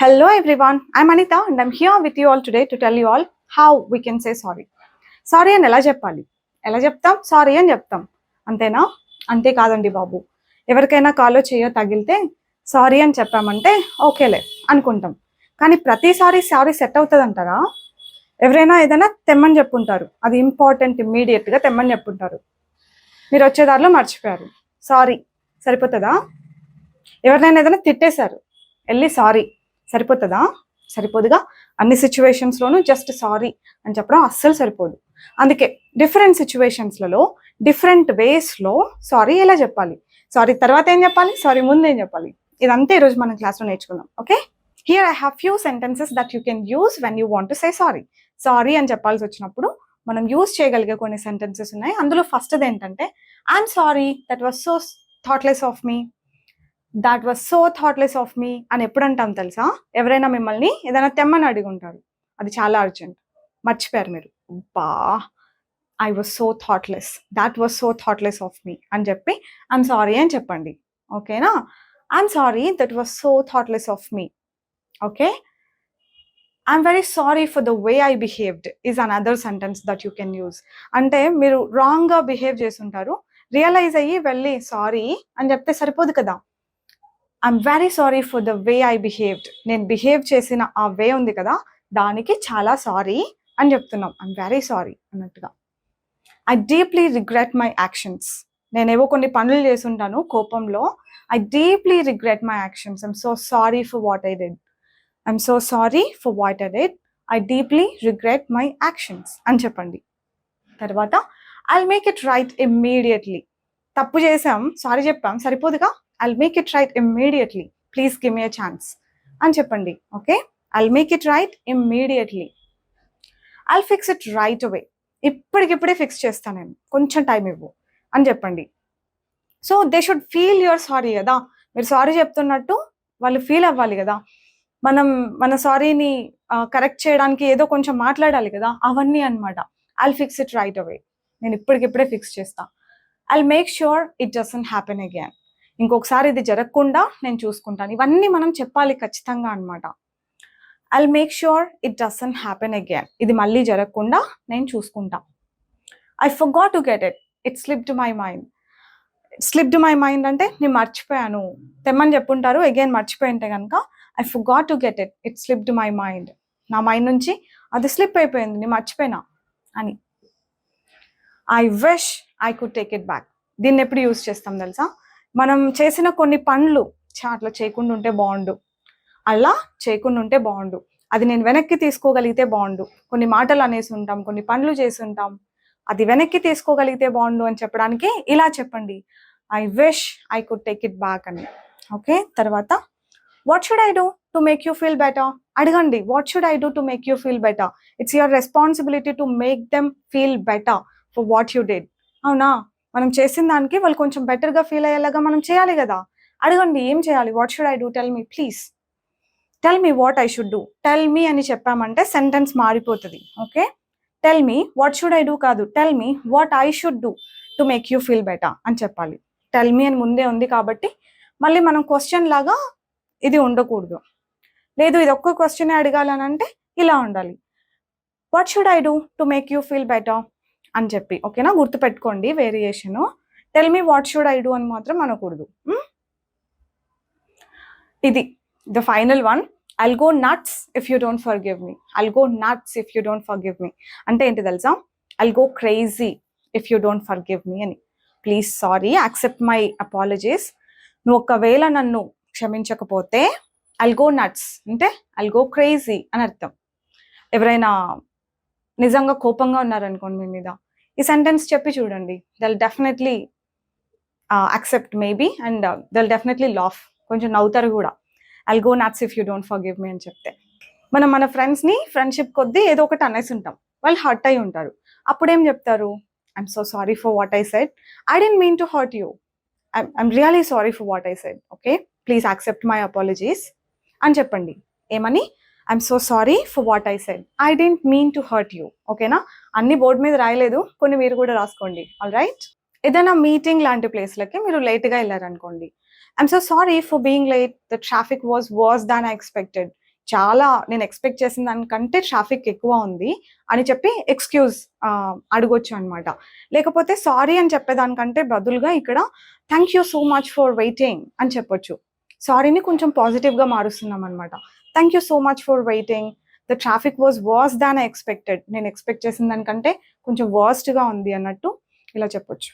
Hello everyone, I'm Anita and I'm here with you all today to tell you all how we can say sorry. Sorry అని ఎలా చెప్పాలి, ఎలా చెప్తాం? Sorry అని చెప్తాం, అంతేనా? అంతే కాదండి బాబు. ఎవరికైనా కాలో చేయో తగిలితే సారీ అని చెప్పామంటే ఓకేలే అనుకుంటాం. కానీ ప్రతిసారి సారీ సెట్ అవుతుంది అంటారా? ఎవరైనా ఏదైనా తెమ్మని చెప్పుంటారు, అది ఇంపార్టెంట్, ఇమ్మీడియట్గా తెమ్మని చెప్పుంటారు, మీరు వచ్చేదారిలో మర్చిపోయారు, సారీ సరిపోతుందా? ఎవరినైనా ఏదైనా తిట్టేశారు, వెళ్ళి సారీ సరిపోతుందా? సరిపోదుగా. అన్ని సిచ్యువేషన్స్లోనూ జస్ట్ సారీ అని చెప్పడం అస్సలు సరిపోదు. అందుకే డిఫరెంట్ సిచ్యువేషన్స్లలో డిఫరెంట్ వేస్లో సారీ ఎలా చెప్పాలి, సారీ తర్వాత ఏం చెప్పాలి, సారీ ముందు ఏం చెప్పాలి, ఇదంతా ఈరోజు మనం క్లాస్లో నేర్చుకుందాం. Okay, here I have few sentences that you can use when you want to say sorry. Sorry అని చెప్పాల్సి వచ్చినప్పుడు మనం యూస్ చేయగలిగే కొన్ని సెంటెన్సెస్ ఉన్నాయి. అందులో ఫస్ట్ది ఏంటంటే, I'm sorry, that was so thoughtless of me, that was so thoughtless of me అని ఎప్పుడు అంటాం తెలుసా? ఎవరైనా మిమ్మల్ని ఏదైనా తెమ్మని అడిగి ఉంటారు, అది చాలా అర్జెంట్, మర్చిపోయారు మీరు, బా I was so thoughtless, that was so thoughtless of me అని చెప్పి ఐఎమ్ సారీ అని చెప్పండి. ఓకేనా? I'm sorry, that was so thoughtless of me. Okay, I'm very sorry for the way I behaved is another sentence that you can use. అంటే మీరు రాంగ్గా behave చేసి ఉంటారు, రియలైజ్ అయ్యి వెళ్ళి సారీ అని చెప్తే సరిపోదు కదా. I'm very sorry for the way I behaved, నేను బిహేవ్ చేసిన ఆ వే ఉంది కదా, దానికి చాలా సారీ అని చెప్తున్నాం. ఐఎమ్ వెరీ సారీ అన్నట్టుగా. I deeply regret my actions, నేనేవో కొన్ని పనులు చేసుంటాను కోపంలో, I deeply regret my actions, I'm so sorry for what I did, I'm so sorry for what I did, I deeply regret my actions అని చెప్పండి. తర్వాత I'll make it right immediately, తప్పు చేసాం, సారీ చెప్పాం, సరిపోదుగా. I'll make it right immediately. Please give me a chance అని చెప్పండి. Okay, I'll make it right immediately. I'll fix it right away. ఇప్పటికిప్పుడే fix చేస్తాను నేను, కొంచెం టైం ఇవ్వు అని చెప్పండి. So they should feel your sorry కదా. మీరు సారీ చెప్తున్నట్టు వాళ్ళు ఫీల్ అవ్వాలి కదా. మన సారీని కరెక్ట్ చేయడానికి ఏదో కొంచెం మాట్లాడాలి కదా, అవన్నీ అనమాట. I'll fix it right away, నేను ఇప్పటికిప్పుడే ఫిక్స్ చేస్తా. I'll make sure it doesn't happen again, ఇంకొకసారి ఇది జరగకుండా నేను చూసుకుంటాను. ఇవన్నీ మనం చెప్పాలి ఖచ్చితంగా అనమాట. I'll make sure it doesn't happen again, ఇది మళ్ళీ జరగకుండా నేను చూసుకుంటా. I forgot to get it, it slipped my mind. Slipped my mind అంటే నేను మర్చిపోయాను, తెమ్మని చెప్పుంటారు, అగైన్ మర్చిపోయి ఉంటే కనుక I forgot to get it, it slipped my mind, నా మైండ్ నుంచి అది స్లిప్ అయిపోయింది, నేను మర్చిపోయినా అని. I wish I could take it back, దీన్ని ఎప్పుడు యూజ్ చేస్తాం తెలుసా? మనం చేసిన కొన్ని పనులు అట్లా చేయకుండా ఉంటే బాగుండు, అలా చేయకుండా ఉంటే బాగుండు, అది నేను వెనక్కి తీసుకోగలిగితే బాగుండు. కొన్ని మాటలు అనేసి ఉంటాం, కొన్ని పనులు చేసి ఉంటాం, అది వెనక్కి తీసుకోగలిగితే బాగుండు అని చెప్పడానికి ఇలా చెప్పండి, I wish I could take it back అని. ఓకే, తర్వాత what should I do to make you feel better, అడగండి. What should I do to make you feel better? It's your responsibility to make them feel better for what you did. అవునా? మనం చేసిన దానికి వాళ్ళు కొంచెం బెటర్గా feel అయ్యేలాగా మనం చేయాలి కదా. అడగండి, ఏం చేయాలి? What should I do, tell me please, tell me what I should do. Tell me అని చెప్పామంటే సెంటెన్స్ మారిపోతుంది. Okay, tell me what should I do కాదు, tell me what I should do to make you feel better అని చెప్పాలి. Tell me అని ముందే ఉంది కాబట్టి మళ్ళీ మనం క్వశ్చన్ లాగా ఇది ఉండకూడదు. లేదు, ఇది ఒక్క క్వశ్చనే అడగాలని అంటే ఇలా ఉండాలి, what should I do to make you feel better అని చెప్పి. ఓకేనా? గుర్తుపెట్టుకోండి variation. Tell me what should I do అని మాత్రం అనకూడదు. ఇది the final one, I'll go nuts if you don't forgive me. I'll go nuts if you don't forgive me అంటే ఏంటి తెలుసా? I'll go crazy if you don't forgive me అని. Please sorry, accept my apologies. నువ్వు ఒకవేళ నన్ను క్షమించకపోతే I'll go nuts అంటే I'll go crazy అని అర్థం. ఎవరైనా నిజంగా కోపంగా ఉన్నారనుకోండి మీ మీద, ఈ సెంటెన్స్ చెప్పి చూడండి, they'll definitely accept maybe and they'll definitely laugh, కొంచెం నవ్వుతారు కూడా. I'll go nuts if you don't forgive me అని చెప్తే. మనం మన ఫ్రెండ్స్ని ఫ్రెండ్షిప్ కొద్దీ ఏదో ఒకటి అనేసి ఉంటాం, వాళ్ళు హర్ట్ అయి ఉంటారు, అప్పుడు ఏం చెప్తారు? I'm so sorry for what I said, I didn't mean to hurt you, I'm really sorry for what I said, okay please accept my apologies అని చెప్పండి. ఏమని? I'm so sorry for what I said, I didn't mean to hurt you. ఓకేనా? అన్ని board మీద రాయలేదు, కొన్ని మీరు కూడా రాసుకోండి. All right. ఏదైనా మీటింగ్ లాంటి ప్లేస్లకి మీరు లేట్గా వెళ్ళారనుకోండి, I'm so sorry for being late, the traffic was verse than I expected. చాలా నేను ఎక్స్పెక్ట్ చేసిన దానికంటే ట్రాఫిక్ ఎక్కువ ఉంది అని చెప్పి ఎక్స్క్యూజ్ అడగొచ్చు అనమాట. లేకపోతే సారీ అని చెప్పేదానికంటే బదులుగా ఇక్కడ thank you so much for waiting అని చెప్పొచ్చు. సారీని కొంచెం పాజిటివ్గా మారుస్తున్నాం అనమాట. Thank you so much for waiting, the traffic was verse than I expected. నేను ఎక్స్పెక్ట్ చేసిన దానికంటే కొంచెం వర్స్ట్గా ఉంది అన్నట్టు ఇలా చెప్పొచ్చు.